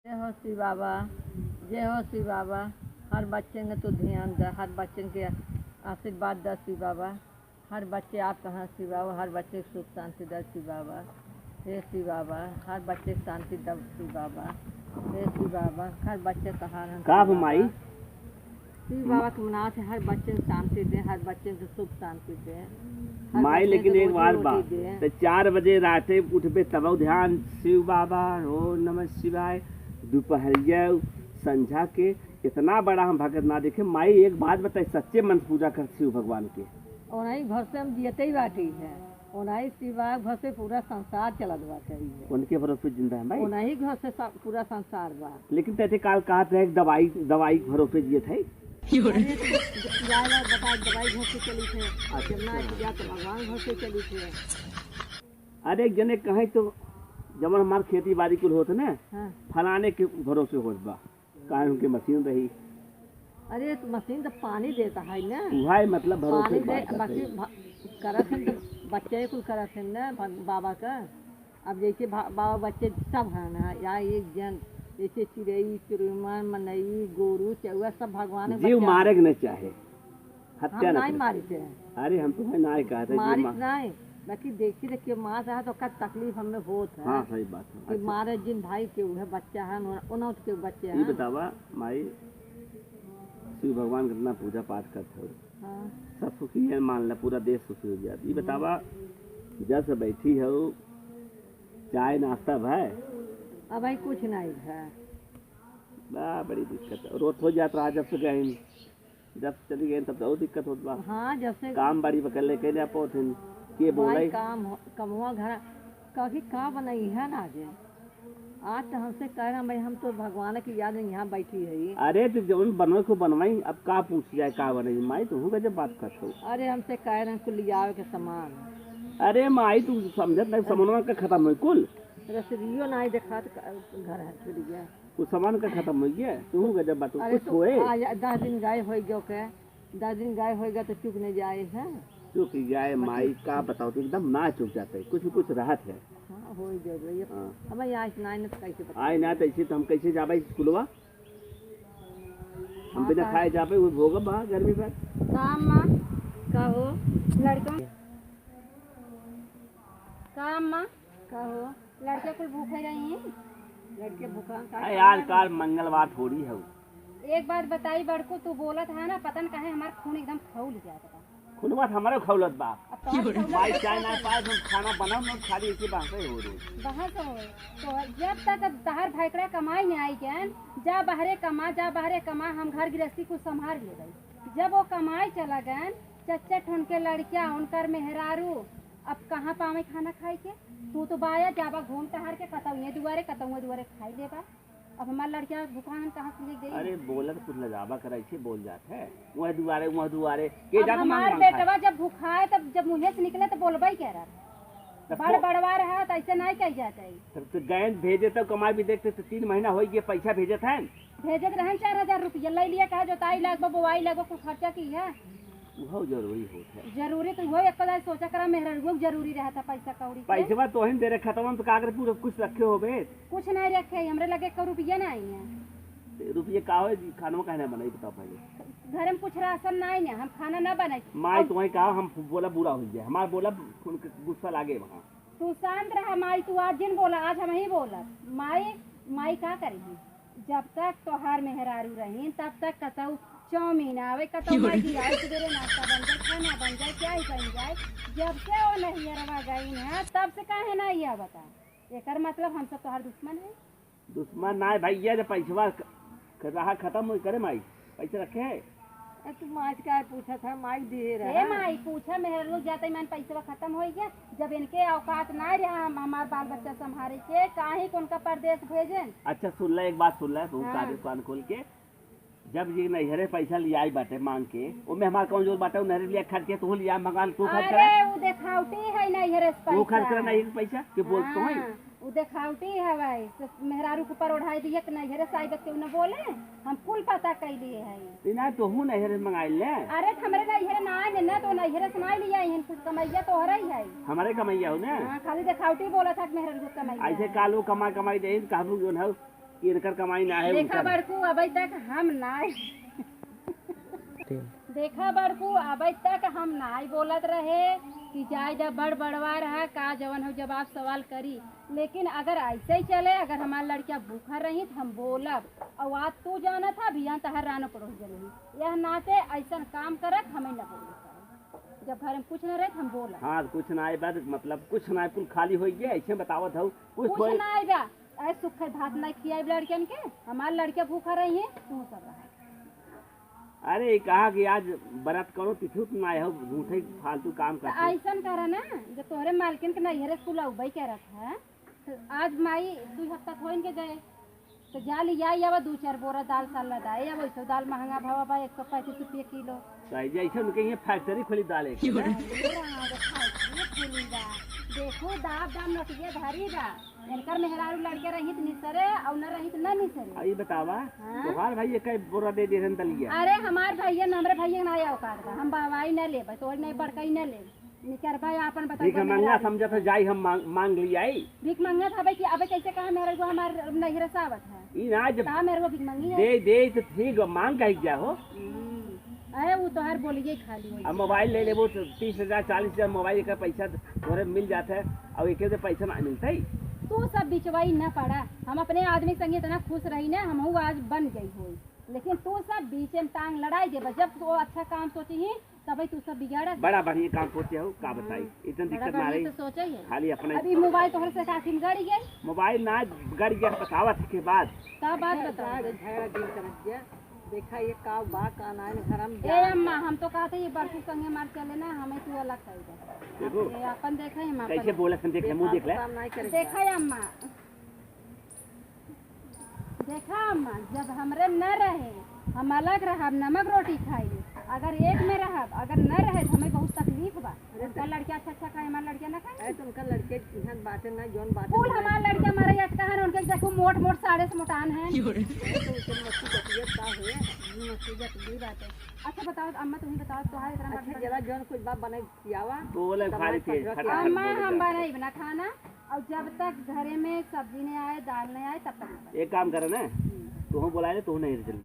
जय हो शिव बाबा, जय हो शिव बाबा। हर बच्चे ने तो ध्यान दे, हर बच्चे के आशीर्वाद दे शिव बाबा। हर बच्चे आप कहाँ शिव बाबा, हर बच्चे को सुख शांति दे शिव बाबा। हे शिव बाबा, हर बच्चे को शांति दे शिव बाबा। हे शिव बाबा, हर बच्चे का हार का माई शिव बाबा के मनाव से हर बच्चे को शांति दे, हर बच्चे को सुख शांति दे माई। लेकिन एक बार तो 4 बजे राते उठबे तब ध्यान शिव बाबा हो नमः शिवाय। दोपहरिया संझा के इतना बड़ा हम भगत ना देखे। माई एक बात बताई, सच्चे मन से पूजा कर शिव भगवान के। ओनाही घर से हम जियते ही बाटी है, ओनाही शिव बाबा घर से पूरा संसार चलत बाटे है। उनके भरोसे जिंदा है भाई, ओनाही घर से पूरा संसार बा। लेकिन तैसे काल कहा थे दवाई भरोसे जिए थे। दवाई घर से चली थे, तो भगवान घर से चली थे। अरे एक जने कहे तो जब हमारे खेती बाड़ी कुल होते ना, हाँ। फलाने के भरोसे होत बा, काहे उनके मशीन रही। अरे तो मशीन तो पानी देता है ना, वही मतलब पानी भरोसे दे बाकी करत हैं तो बच्चे कुल करत हैं ना बाबा का। अब जैसे बाबा बच्चे सब हैं ना, या एक जन जैसे चिड़ई चिड़ुमा मनई गोरू चौआ सब भगवान जीव मारे के नहीं चाहे, हत्या नहीं मारी थे। अरे हम तो ना कहा था मारी नहीं, बाकी देखी देखिए मार रहा तो का तकलीफ हमें होत है। हाँ सही बात है। कि मारे जिन भाई के उहे बच्चा है उनौत के बच्चे ये हैं। बतावा माई, शिव भगवान कितना पूजा पाठ करते हो। हाँ। सब सुखी है मान ला, पूरा देश सुखी हो जाती। ये बतावा जब से बैठी हो चाय नाश्ता है? अब भाई कुछ नहीं है, बड़ी दिक्कत है। रोज हो जाता रहा जब से गए, जब चली गए तब तो दिक्कत होत बा। हाँ जब से काम बाड़ी पकड़ ले के पौथिन के बोले काम कमुआ घर कभी का बनाई है ना जे। आज तो हमसे कह रहा भाई हम तो भगवान की याद में यहाँ बैठी है। अरे तो जब बनवे को बनवाई, अब का पूछ जाए का बने माई, तो हूँ जब बात करते हो। अरे हमसे कह रहे हैं कुल लियावे के सामान। अरे माई तू समझत नहीं, सामान का खत्म हो कुल, रसरियो नहीं देखा तो घर है छुट गया, कुछ सामान का खत्म हो गया। तू हूँ जब बात अरे कुछ होए। 10 दिन गाय हो गयो के 10 दिन गाय होगा तो चुप नहीं जाए है। चुक जाए माई का बताओ तो एकदम ना चुक जाते, कुछ राहत है। हाँ हो गए हमें यहाँ नहीं तो कैसे पता आए ना तैसे तो हम कैसे जाबे स्कूलवा, हम बिना खाए जाबे वो भोग बा गर्मी पर। काम माँ का हो लड़का काम माँ का हो लड़के कुल भूखे रही हैं। लड़के भूखा अरे यार काल मंगलवार थोड़ी है। एक बात बताई बड़को, तू बोला था ना पतन कहे हमारा खून एकदम खौल जाता था। खुद बात हमारे खौलत बा। अब तो माई चाय ना पाए तो खाना बनाओ ना, खाली इसी बात से हो रही। बाहर से हो तो जब तक बाहर भैकड़ा कमाई नहीं आई ज्ञान, जा बाहरे कमा हम घर गृहस्थी को संभाल ले गई। जब वो कमाई चला गए चच्चा उनके लड़कियां उनकर मेहरारू, अब कहाँ पावे खाना खाई के। तू तो बाया जाबा घूम टहर के कतौए दुआरे खाई लेबा। अब हमारे लड़कियां दुकान कहाँ से ले गई। अरे बोलत कुछ लजाबा करे छे, बोल जात है वह दुआरे के जाके हमार बेटवा जब भूखाए तब जब मुँह से निकले तो बोलबा ही कह रहा बड़वा रहा तो ऐसे नहीं कह जाता है। तब तो गए भेजे तो कमाई भी देखते तो 3 महीना हो गया, पैसा भेजत है भेजत रहे 4000 रुपया ले लिया, कहा जोताई लगभग बोवाई लगभग कुछ खर्चा की है। वो जरूरी होता है। जरूरी तो वो एक बार सोचा करा मेहरा जरूरी रहता पैसा कौड़ी के। पैसा तो ही दे रहे खत्म तो कागज पूरा कुछ रखे हो बे, कुछ नहीं रखे हमरे लगे को रुपया नहीं है। रुपये का हो खाना कहना बनाई बताओ पहले। घर में कुछ राशन नहीं है, हम खाना न बनाई। माई तुम्हें कहा हम बोला बुरा हो गया, हमारा बोला गुस्सा लागे वहाँ। तू शांत रहा माई, तू आज दिन बोला आज हम ही बोला। माई का करेगी, जब तक तोहार मेहरारू रही तब तक कतऊ चाउमीन आवे कतऊ मैगी आए, सवेरे नाश्ता बन जाए खाना बन जाए क्या ही बन जाए। जब से वो नहीं रवा गई है तब से काहे ना यह बता, एकर मतलब हम सब तोहार दुश्मन है। दुश्मन ना है भैया, जब पैसा रहा खत्म हो करे माई पैसा रखे है। तू माँ का पूछा था माई दे रहा हे माई पूछा मेहर लोग जाते मन पैसा खत्म हो गया, जब इनके औकात ना रहा हमार बाल बच्चा संभाले के काहे को उनका परदेश भेजन। अच्छा सुन ले, एक बात सुन ले तू, हाँ। कान खोल के। जब ये नहरे पैसा लिया बाटे मांग के, उनमें हमारा कौन जोर बाटे, नहरे लिया खर्च के तू लिया मंगान तू खर्च करे। अरे वो देखावटी है नहीं हरे तू खर्च करे नहीं पैसा के बोल तो है। वो देखावटी है भाई, तो मेहरारू के पर ओढ़ाई दिया कि नहीं हरे साइबत के न बोले हम कुल पता कर लिए है। ना तो हूँ नहरे मंगाई ले। अरे हमरे नहीं हरे ना है ना तो नहीं हरे सुनाई लिया है, कुछ कमैया तो हो रही है। हमारे कमैया हो ना। हाँ खाली देखावटी बोला था कि मेहरारू को कमैया। ऐसे कालू कमाई दे कहू जो है कि इनकर कमाई ना है देखा उनकर। बड़कू अभी तक हम नाई देखा बड़कू अभी तक हम नाई बोलत रहे कि जाए जब बड़ बड़वा रहा का जवन हो जवाब सवाल करी, लेकिन अगर ऐसे ही चले, अगर हमार लड़किया भूखा रही तो हम बोलब। और आज तू जाना था बिया तहर रानो पड़ोस जलही, यह नाते ऐसा काम करत हमें न बोले। जब घर में कुछ न रहे तो हम बोला हाँ कुछ ना आए बाद मतलब कुछ ना आए कुल खाली हो गया ऐसे बतावत हूँ कुछ कुछ ना आएगा। ऐसे सुखे भात नहीं खियाई लड़कियन के, हमार लड़किया भूखा रही है तू सब रहा। अरे कहा कि आज बरात करो तिथि तुम आए हो झूठे फालतू काम तो करते ऐसा करा ना, जब तोहरे मालकिन के नैहरे स्कूल अबई कह रहा है तो आज माई 2 हफ्ता थोइन के गए तो जा लिया अब 2-4 बोरा दाल साल लदाए। अब वैसे दाल महंगा भाव बा 135 रुपये किलो। ऐसे उनके यहाँ फैक्ट्री खोली डाले देखो दाब दाम नोटिया धरी बा, इनकर मेहरारू लड़के रही तो निसरे और न रही तो न निसरे। अरे बतावा हाँ? तोहार भाई कई बोरा दे दे दलिया। अरे हमार भैया नमरे भैया ना आया औकात बा, हम बाबाई न ले तो नहीं बड़कई न ले निकर भाई आपन ठीक है मंगा बता समझा तो जाई हम मांग लिया आई भीख मंगा था भाई कि अबे कैसे कहा मेरे को हमार नैहरे सावत है ई ना जब कहा मेरे को भीख मंगी है। दे दे तो ठीक है मांग कही जा हो। अरे वो तो हर बोलिए खाली हुई। अब मोबाइल ले लेबो तो 30,000 40,000 मोबाइल का पैसा तोरे मिल जाता है और एक से पैसा ना मिलता ही। तू सब बिचवाई न पड़ा, हम अपने आदमी संगे इतना खुश रही ना, हम आज बन गई हुई। लेकिन तू सब बीच में टांग लड़ाई दे, जब तो अच्छा काम सोची ही तभी तू सब बिगाड़ा। बड़ा बढ़िया काम सोचे हो का बताई इतना दिक्कत ना रही तो सोचा ही है। खाली अपने अभी मोबाइल तोहर से काफी गड़ गई, मोबाइल ना गड़ गया बतावत के बाद का बात बता। झगड़ा दिल करत जा देखा ये का बा का ना घर में ए अम्मा हम तो कहते ये बड़कू संगे मार चले ना, हमें तू अलग कर दे। देखो ये अपन देखा हम कैसे बोला देख ले मुंह देख ले देखा है अम्मा, देखा अम्मा जब हमरे न रहे हम अलग रहब नमक रोटी खाई, अगर एक में रहब अगर न रहे तो हमें बहुत तकलीफ बा। उनका लड़किया अच्छा खाए हमार लड़किया ना खाए। तो उनका लड़के यहाँ बातें ना जोन बातें फूल हमार लड़किया हमारे अटका है, उनके देखो मोट मोट साड़े से मोटान है। अच्छा बताओ अम्मा तुम्हें बताओ तुम्हारे तरह अच्छा जरा जोन कुछ बात बनाई खियावा बोले खाली तेज फटाफट अम्मा बोले हम जा। बनाई बना खाना और जब तक घरे में सब्जी नहीं आए दाल नहीं आए तब तक एक काम करे ना तू बोला तू नहीं